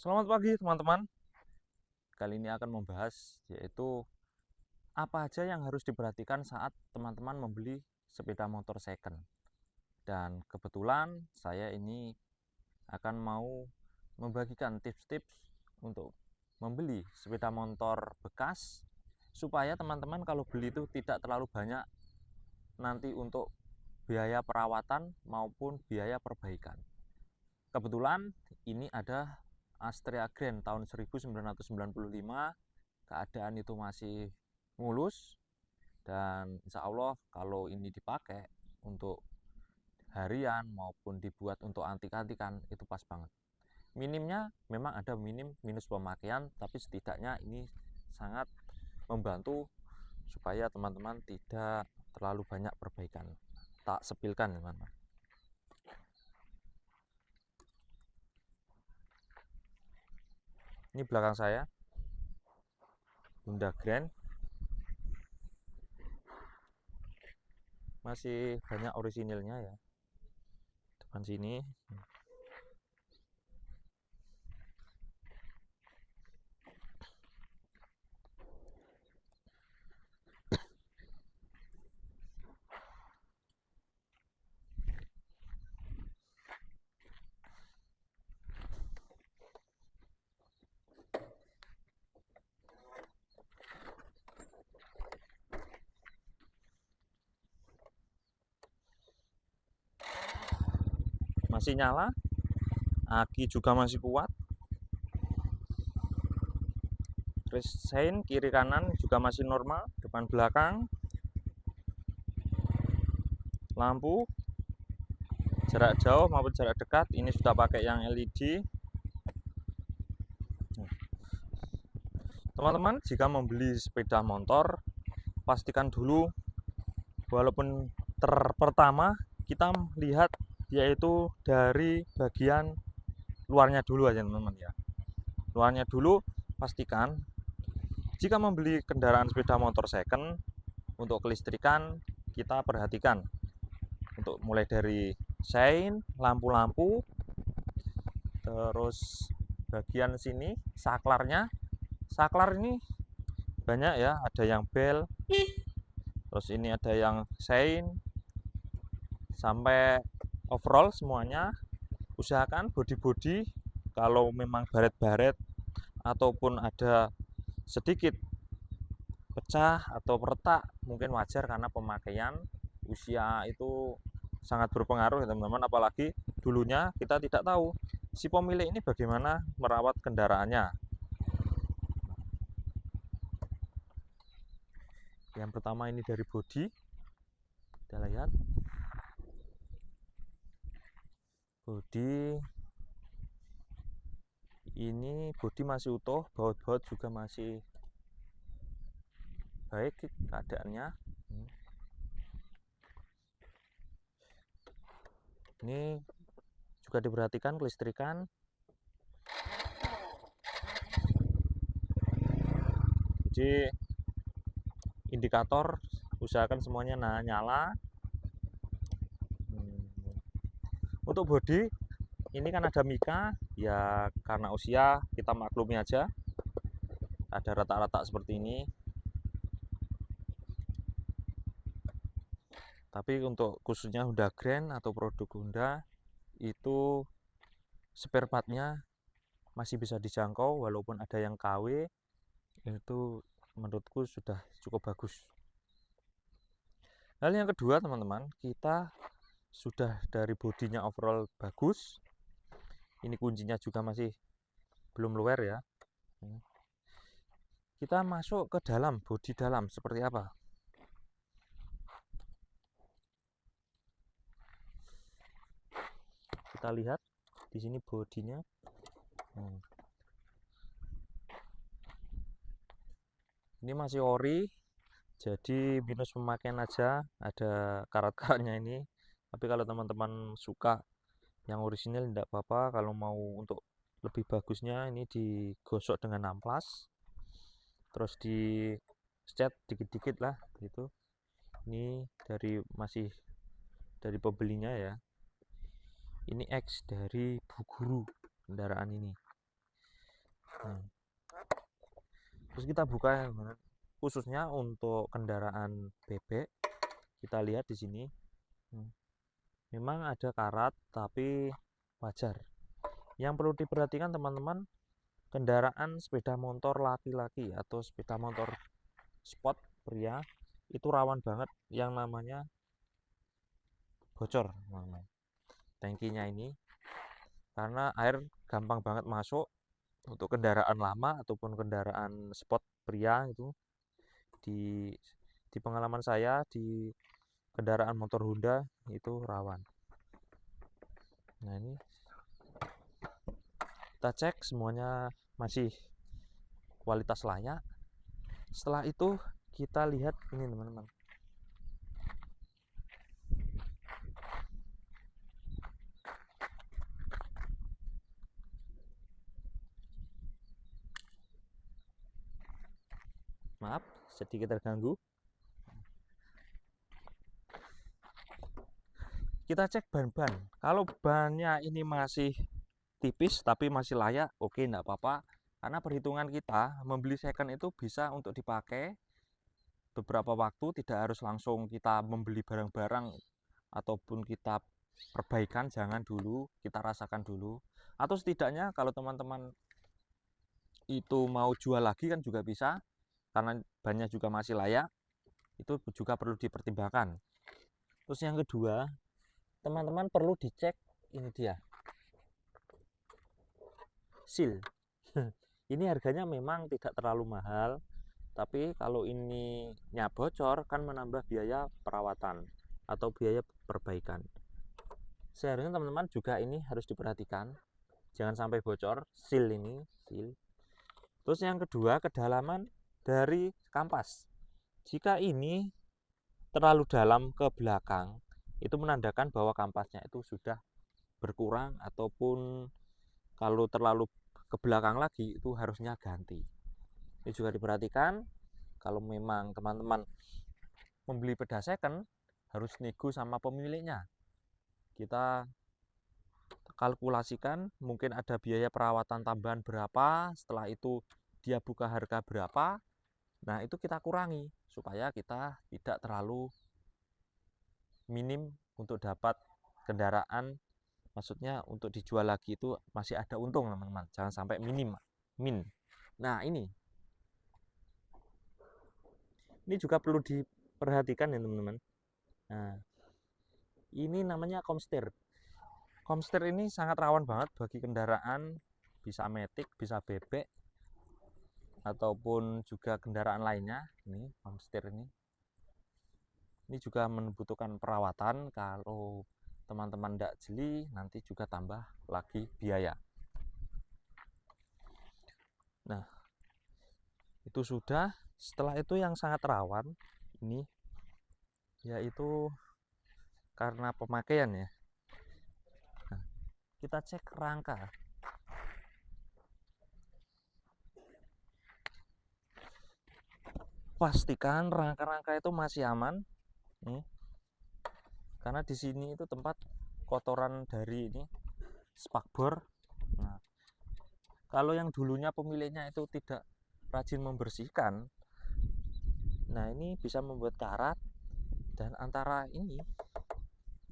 Selamat pagi teman-teman. Kali ini akan membahas yaitu apa aja yang harus diperhatikan saat teman-teman membeli sepeda motor second. Dan kebetulan saya ini akan mau membagikan tips-tips untuk membeli sepeda motor bekas supaya teman-teman kalau beli itu tidak terlalu banyak nanti untuk biaya perawatan maupun biaya perbaikan. Kebetulan ini ada Astrea Grand tahun 1995, keadaan itu masih mulus, dan insya Allah kalau ini dipakai untuk harian maupun dibuat untuk antik-antikan itu pas banget. Minimnya memang ada minus pemakaian, tapi setidaknya ini sangat membantu supaya teman-teman tidak terlalu banyak perbaikan. Tak sepilkan teman-teman. Ini belakang saya Honda Grand, masih banyak orisinilnya ya. Depan sini masih nyala, aki juga masih kuat, resign kiri kanan juga masih normal, depan belakang, lampu jarak jauh maupun jarak dekat ini sudah pakai yang LED. Teman-teman jika membeli sepeda motor pastikan dulu, walaupun pertama kita lihat yaitu dari bagian luarnya dulu aja teman-teman ya. Luarnya dulu, pastikan jika membeli kendaraan sepeda motor second untuk kelistrikan kita perhatikan untuk mulai dari sein, lampu-lampu, terus bagian sini saklarnya. Saklar ini banyak ya, ada yang bel, terus ini ada yang sein, sampai overall semuanya. Usahakan bodi-bodi kalau memang baret-baret ataupun ada sedikit pecah atau retak mungkin wajar karena pemakaian. Usia itu sangat berpengaruh ya teman-teman, apalagi dulunya kita tidak tahu si pemilik ini bagaimana merawat kendaraannya. Yang pertama ini dari bodi, kita lihat bodi ini, bodi masih utuh, baut-baut juga masih baik keadaannya. Ini juga diperhatikan kelistrikan. Jadi indikator usahakan semuanya nyala. Untuk bodi ini kan ada mika ya, karena usia kita maklumi aja ada retak-retak seperti ini. Tapi untuk khususnya Honda Grand atau produk Honda itu spare partnya masih bisa dijangkau, walaupun ada yang KW itu menurutku sudah cukup bagus. Hal yang kedua teman-teman, kita sudah dari bodinya overall bagus, ini kuncinya juga masih belum luar ya. Kita masuk ke dalam, bodi dalam seperti apa. Kita lihat di sini bodinya. Ini masih ori, jadi minus pemakaian aja, ada karat-karatnya ini. Tapi kalau teman-teman suka yang orisinil tidak apa-apa. Kalau mau untuk lebih bagusnya ini digosok dengan amplas, terus di cat dikit-dikit lah gitu. Ini masih dari pembelinya ya. Ini X dari Bu Guru kendaraan ini. Nah, terus kita buka khususnya untuk kendaraan bebek. Kita lihat di sini, memang ada karat tapi wajar. Yang perlu diperhatikan teman-teman, kendaraan sepeda motor laki-laki atau sepeda motor sport pria itu rawan banget yang namanya bocor, teman-teman. Tangkinya ini, karena air gampang banget masuk untuk kendaraan lama ataupun kendaraan sport pria itu. Di pengalaman saya di kendaraan motor Honda itu rawan. Nah, ini kita cek semuanya masih kualitas layak. Setelah itu kita lihat ini teman-teman, maaf sedikit terganggu. Kita cek ban-ban, kalau bannya ini masih tipis tapi masih layak, oke, enggak apa-apa, karena perhitungan kita membeli second itu bisa untuk dipakai beberapa waktu, tidak harus langsung kita membeli barang-barang ataupun kita perbaikan, jangan dulu, kita rasakan dulu. Atau setidaknya kalau teman-teman itu mau jual lagi kan juga bisa, karena bannya juga masih layak, itu juga perlu dipertimbangkan. Terus yang kedua, teman-teman perlu dicek ini dia, seal. Ini harganya memang tidak terlalu mahal, tapi kalau ini bocor kan menambah biaya perawatan atau biaya perbaikan. Seharusnya teman-teman juga ini harus diperhatikan, jangan sampai bocor seal ini, seal. Terus yang kedua, kedalaman dari kampas. Jika ini terlalu dalam ke belakang, itu menandakan bahwa kampasnya itu sudah berkurang, ataupun kalau terlalu ke belakang lagi itu harusnya ganti. Ini juga diperhatikan. Kalau memang teman-teman membeli sepeda second, harus nego sama pemiliknya. Kita kalkulasikan mungkin ada biaya perawatan tambahan berapa, setelah itu dia buka harga berapa. Nah, itu kita kurangi supaya kita tidak terlalu minim untuk dapat kendaraan, maksudnya untuk dijual lagi itu masih ada untung, teman-teman. Jangan sampai min. Nah, ini juga perlu diperhatikan ya, teman-teman. Nah, ini namanya komstir. Komstir ini sangat rawan banget bagi kendaraan, bisa matic, bisa bebek, ataupun juga kendaraan lainnya. Ini komstir ini juga membutuhkan perawatan. Kalau teman-teman tidak jeli, nanti juga tambah lagi biaya. Nah, itu sudah. Setelah itu yang sangat rawan ini yaitu karena pemakaian ya. Nah, kita cek rangka. Pastikan rangka-rangka itu masih aman. Karena di sini itu tempat kotoran dari ini spakbor. Nah, kalau yang dulunya pemiliknya itu tidak rajin membersihkan, nah ini bisa membuat karat. Dan antara ini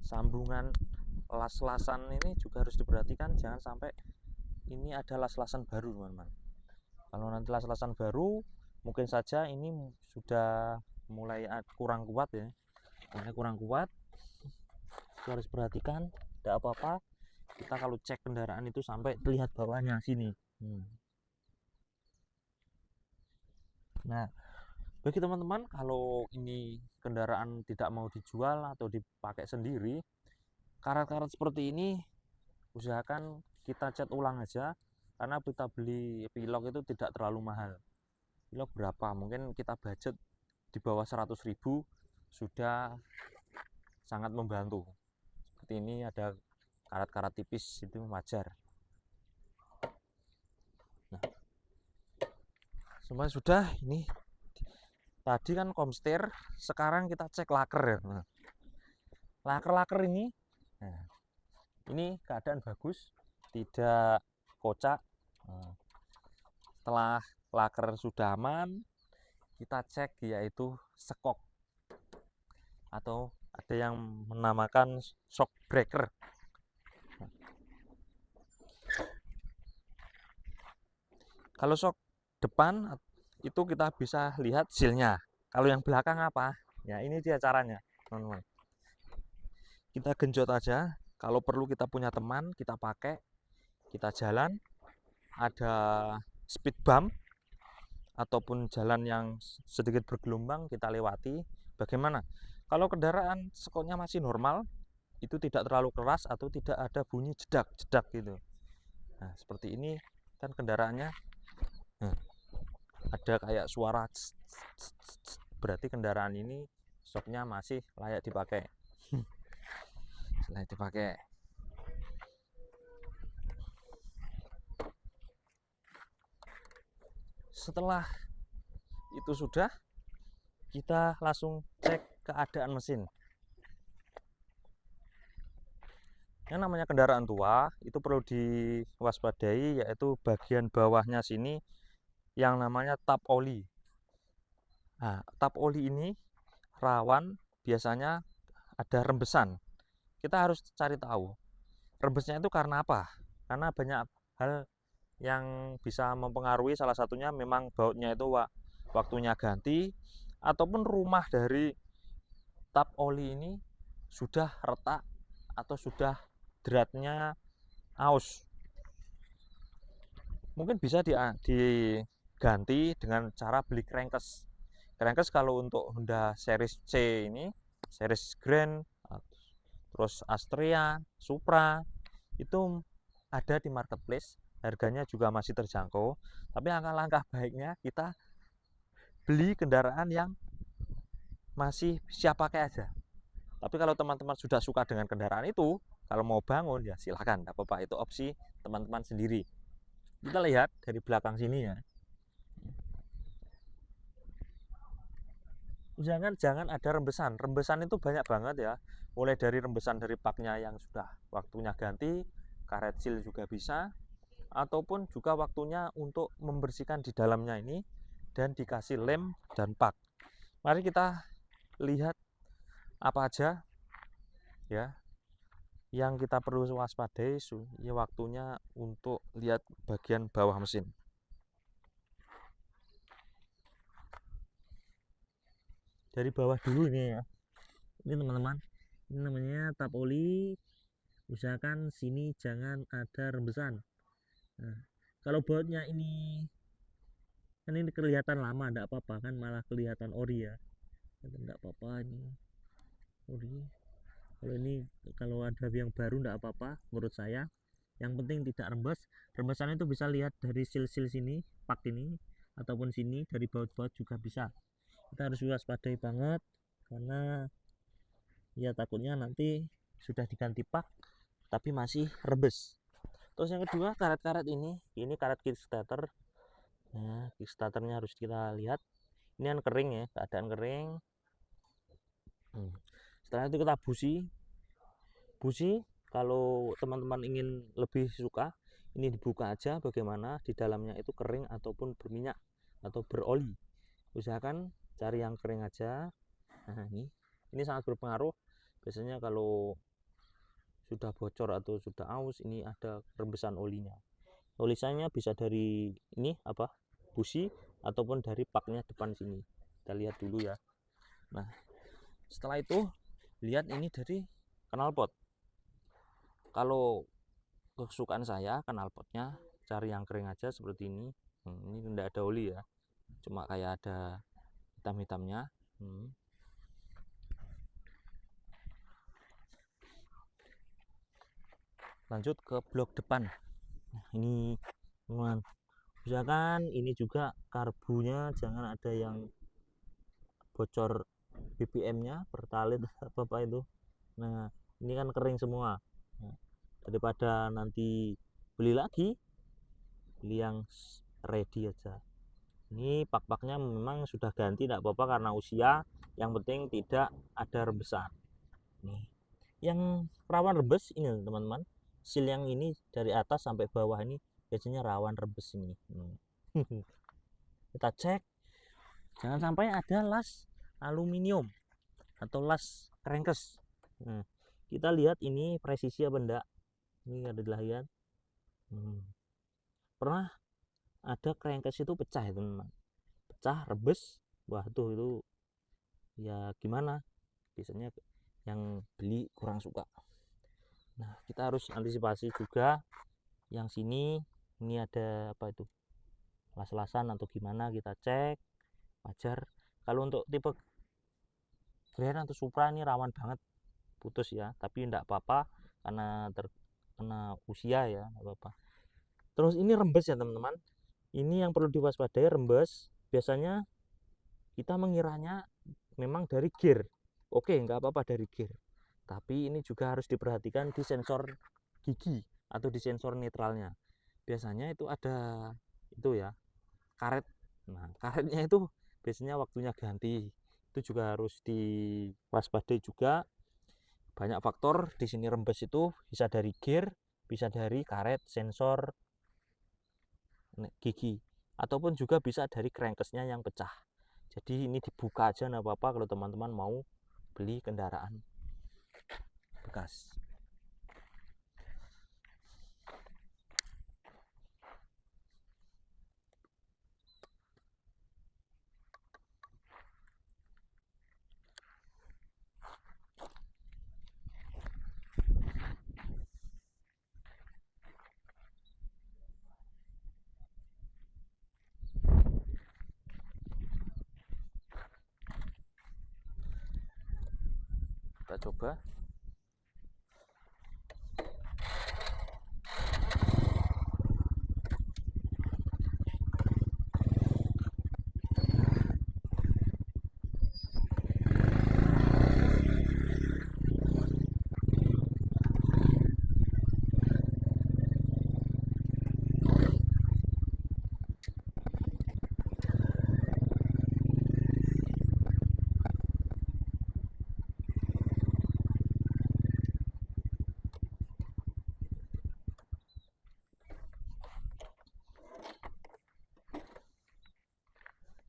sambungan las-lasan ini juga harus diperhatikan, jangan sampai ini ada las-lasan baru, teman-teman. Kalau nanti las-lasan baru, mungkin saja ini sudah mulai kurang kuat ya. Karena kurang kuat, itu harus perhatikan. Tidak apa-apa, kita kalau cek kendaraan itu sampai terlihat bawahnya sini. Nah, bagi teman-teman kalau ini kendaraan tidak mau dijual atau dipakai sendiri, karat-karat seperti ini usahakan kita cat ulang aja, karena kita beli pilok itu tidak terlalu mahal. Pilok berapa? Mungkin kita budget di bawah 100.000 sudah sangat membantu. Seperti ini ada karat-karat tipis, itu wajar. Nah, semua sudah. Ini tadi kan komstir, sekarang kita cek laker ya. Nah, laker ini, nah, ini keadaan bagus, tidak kocak. Nah, Setelah laker sudah aman, kita cek yaitu sekok, atau ada yang menamakan shock breaker. Kalau shock depan itu kita bisa lihat sealnya. Kalau yang belakang apa? Ya ini dia caranya, teman-teman. Kita genjot aja. Kalau perlu kita punya teman, kita pakai, kita jalan, ada speed bump ataupun jalan yang sedikit bergelombang kita lewati. Bagaimana? Kalau kendaraan sekotnya masih normal, itu tidak terlalu keras atau tidak ada bunyi jedak-jedak gitu. Nah, seperti ini kan kendaraannya ada kayak suara berarti kendaraan ini shocknya masih layak dipakai. Layak dipakai. Setelah itu sudah, kita langsung cek keadaan mesin. Yang namanya kendaraan tua itu perlu diwaspadai, yaitu bagian bawahnya sini yang namanya tap oli. Nah, tap oli ini rawan biasanya ada rembesan. Kita harus cari tahu rembesnya itu karena apa. Karena banyak hal yang bisa mempengaruhi, salah satunya memang bautnya itu waktunya ganti, ataupun rumah dari tap oli ini sudah retak atau sudah dratnya aus. Mungkin bisa diganti dengan cara beli crankcase. Crankcase kalau untuk Honda series C ini, series Grand, terus Astrea, Supra, itu ada di marketplace, harganya juga masih terjangkau. Tapi langkah baiknya kita beli kendaraan yang masih siap pakai aja. Tapi kalau teman-teman sudah suka dengan kendaraan itu, kalau mau bangun ya silahkan, tidak apa-apa, itu opsi teman-teman sendiri. Kita lihat dari belakang sini ya. Jangan ada rembesan. Rembesan itu banyak banget ya. Mulai dari rembesan dari paknya yang sudah waktunya ganti, karet seal juga bisa, ataupun juga waktunya untuk membersihkan di dalamnya ini dan dikasih lem dan pak. Mari kita lihat apa aja ya yang kita perlu waspadai ya waktunya untuk lihat bagian bawah mesin. Dari bawah dulu ini ya. Ini teman-teman, ini namanya tap oli. Usahakan sini jangan ada rembesan. Nah, kalau bautnya ini kan ini kelihatan lama, tidak apa-apa kan, malah kelihatan ori ya. Tidak apa-apa ini ori. Kalau ini kalau ada yang baru tidak apa-apa menurut saya. Yang penting tidak rembes. Rembesan itu bisa lihat dari sil-sil sini, pak ini, ataupun sini dari baut-baut juga bisa. Kita harus waspadai banget karena ya takutnya nanti sudah diganti pak tapi masih rembes. Terus yang kedua, karet-karet ini karet kickstarter. Nah, kickstarternya harus kita lihat. Ini kan kering ya, keadaan kering. Setelah itu kita busi. Kalau teman-teman ingin lebih suka, ini dibuka aja bagaimana di dalamnya itu kering ataupun berminyak atau beroli. Usahakan cari yang kering aja. Nah, ini sangat berpengaruh. Biasanya kalau sudah bocor atau sudah aus, ini ada rembesan olinya. Tulisannya bisa dari ini apa, busi, ataupun dari paknya depan sini. Kita lihat dulu ya. Nah, setelah itu lihat ini dari knalpot. Kalau kesukaan saya knalpotnya cari yang kering aja seperti ini. Ini tidak ada oli ya, cuma kayak ada hitam-hitamnya. Lanjut ke blok depan. Nah, ini teman, usahakan ini juga karbunya jangan ada yang bocor BBM-nya, pertalite apa itu. Nah, ini kan kering semua. Nah, daripada nanti beli lagi, beli yang ready aja. Ini pak-paknya memang sudah ganti, tidak apa-apa karena usia, yang penting tidak ada rembesan. Nih, yang rawan rembes ini teman-teman, seal yang ini dari atas sampai bawah ini biasanya rawan rembes ini. Kita cek, jangan sampai ada las aluminium atau las crankcase. Nah, kita lihat ini presisi apa enggak. Ini ada layan. Pernah ada crankcase itu pecah ya teman-teman, pecah rebes. Wah itu ya gimana, biasanya yang beli kurang suka. Nah, kita harus antisipasi juga yang sini, ini ada apa itu, las-lasan atau gimana, kita cek. Wajar kalau untuk tipe Grand atau Supra ini rawan banget putus ya, tapi enggak apa-apa karena terkena usia ya, enggak apa-apa. Terus ini rembes ya teman-teman, ini yang perlu diwaspadai, rembes biasanya kita mengiranya memang dari gear. Oke, nggak apa-apa dari gear, tapi ini juga harus diperhatikan di sensor gigi atau di sensor netralnya. Biasanya itu ada itu ya, karet. Nah, karetnya itu biasanya waktunya ganti, itu juga harus diwaspadai juga. Banyak faktor di sini, rembes itu bisa dari gear, bisa dari karet sensor gigi, ataupun juga bisa dari crankcase-nya yang pecah. Jadi ini dibuka aja nggak apa-apa kalau teman-teman mau beli kendaraan bekas. Kita coba.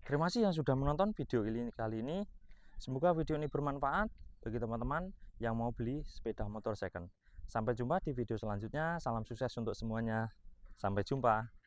Terima kasih yang sudah menonton video ini kali ini. Semoga video ini bermanfaat bagi teman-teman yang mau beli sepeda motor second. Sampai jumpa di video selanjutnya. Salam sukses untuk semuanya. Sampai jumpa.